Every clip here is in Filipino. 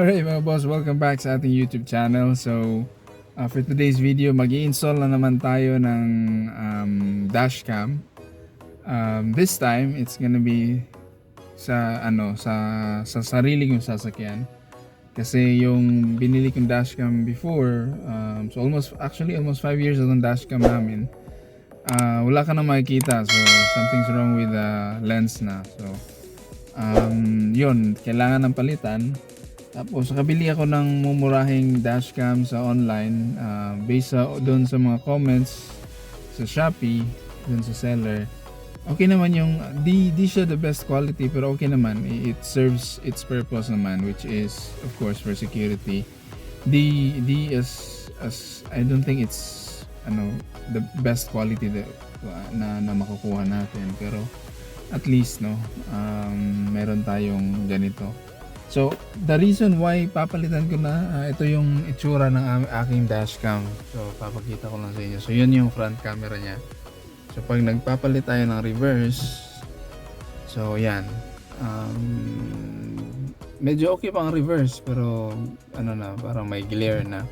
Alright mga boss, welcome back sa ating YouTube channel. So, for today's video, mag-i-install na naman tayo ng dashcam. This time, it's gonna be sa sarili kong sasakyan. Kasi yung binili kong dashcam before, so almost 5 years na yung dashcam namin. Wala ka na makikita, so something's wrong with the lens na. So, yun, kailangan ng palitan. Tapos nakabili ako ng mumurahing dashcam sa online, based doon sa mga comments sa Shopee, doon sa seller. Okay naman yung, di siya the best quality pero okay naman. It serves its purpose naman, which is of course for security. Di as I don't think it's the best quality na makukuha natin, pero at least meron tayong ganito. So, the reason why papalitan ko na, ito yung itsura ng aking dashcam. So, papakita ko lang sa inyo. So, yun yung front camera niya. So, pag nagpapalit tayo ng reverse, so, yan. Medyo okay pang reverse, pero, parang may glare na.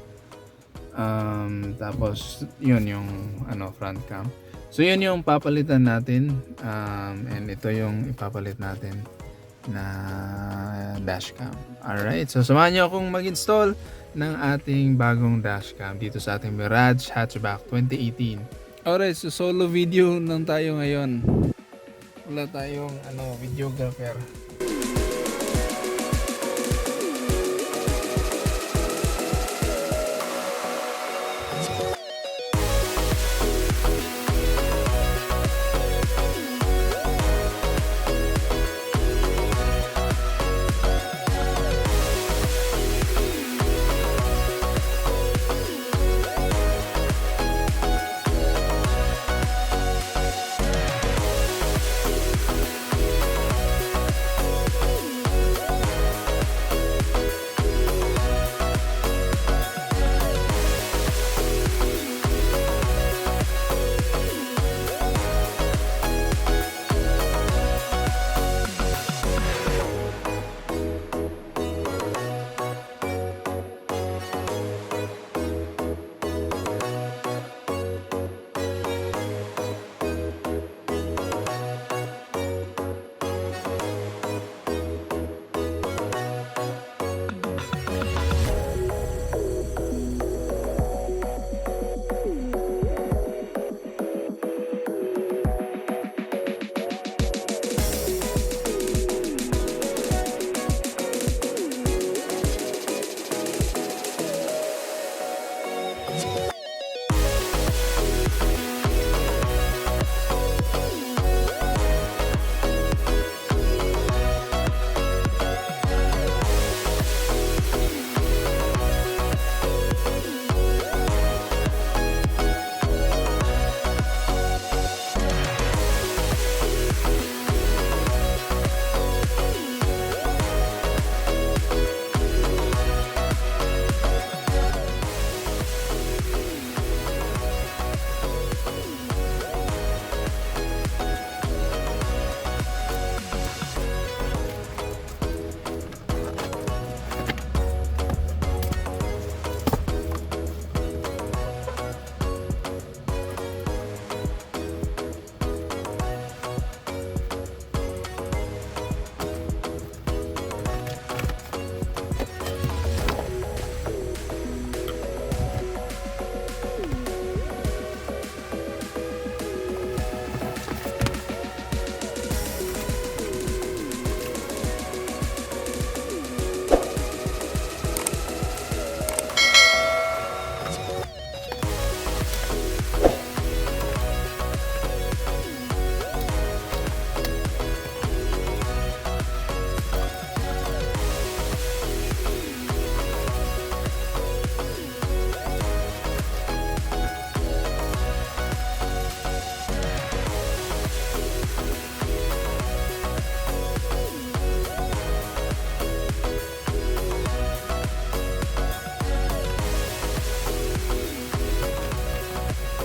Tapos, yun yung, front cam. So, yun yung papalitan natin. And ito yung ipapalit natin na dashcam. Alright, so samahan nyo akong mag-install ng ating bagong dashcam dito sa ating Mirage Hatchback 2018. Alright, so solo video lang tayo ngayon. Wala tayong videographer.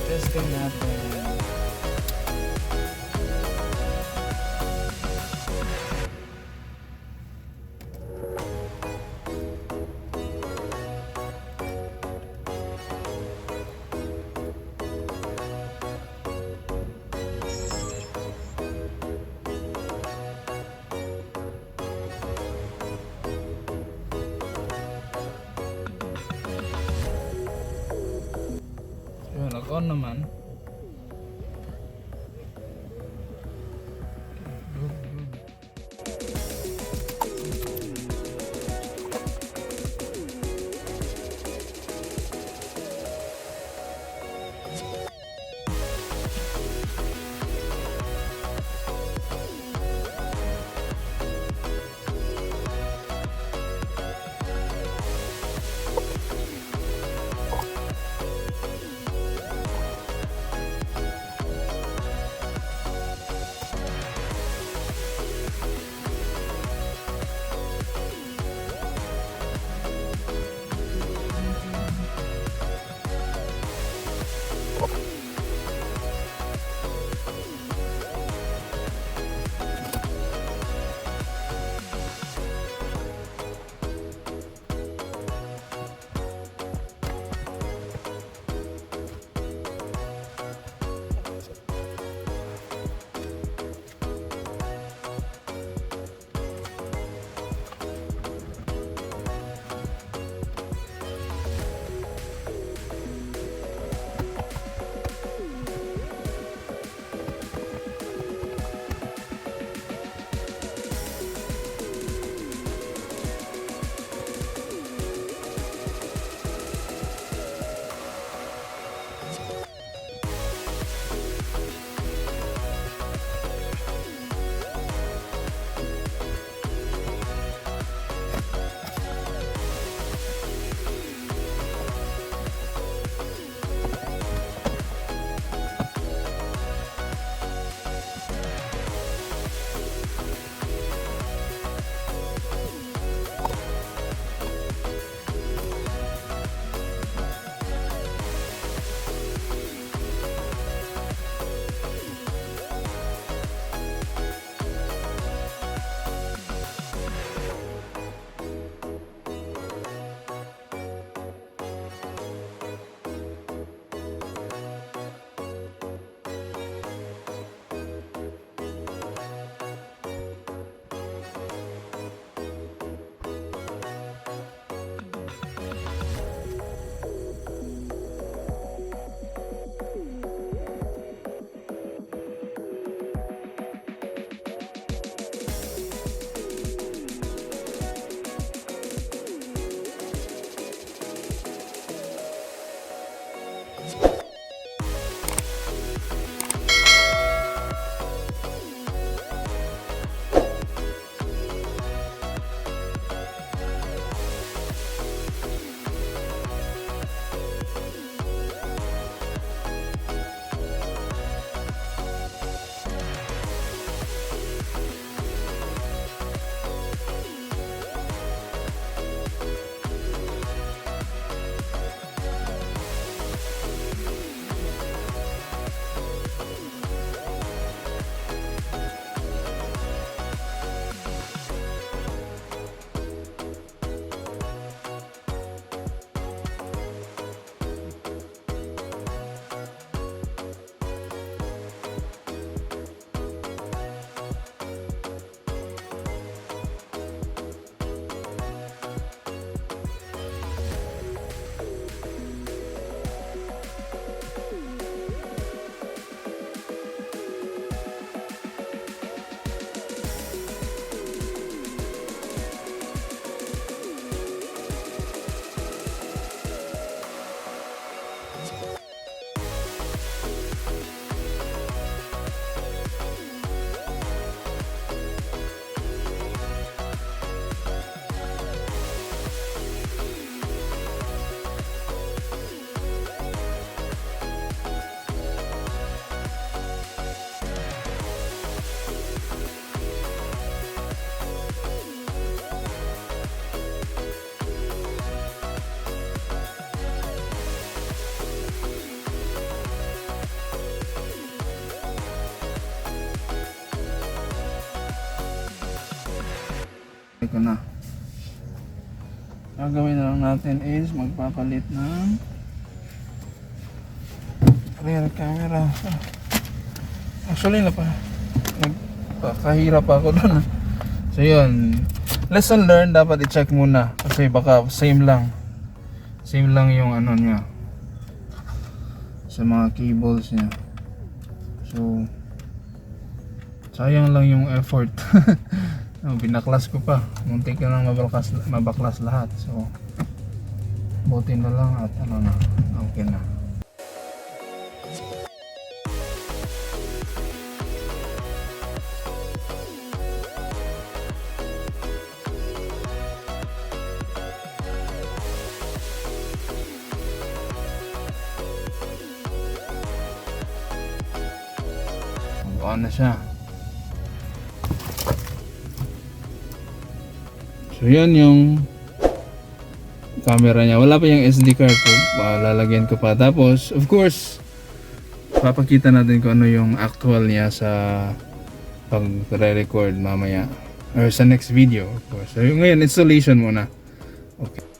Testing natin. on naman. Good, good. Ito na. Gagawin na lang natin is magpapalit ng rear camera. Actually nagpakahirap ako doon. So yun, lesson learned, dapat i-check muna kasi baka same lang yung ano niya, sa mga cables niya. So sayang lang yung effort. Binaklas ko pa, muntik na lang mabaklas lahat. So buti na lang at ano na, okay na. On na siya. So yan yung camera niya. Wala pa yung SD card ko. Lalagyan ko pa. Tapos of course papakita natin kung ano yung actual niya sa pag-re-record mamaya or sa next video of course. So ngayon installation muna. Okay.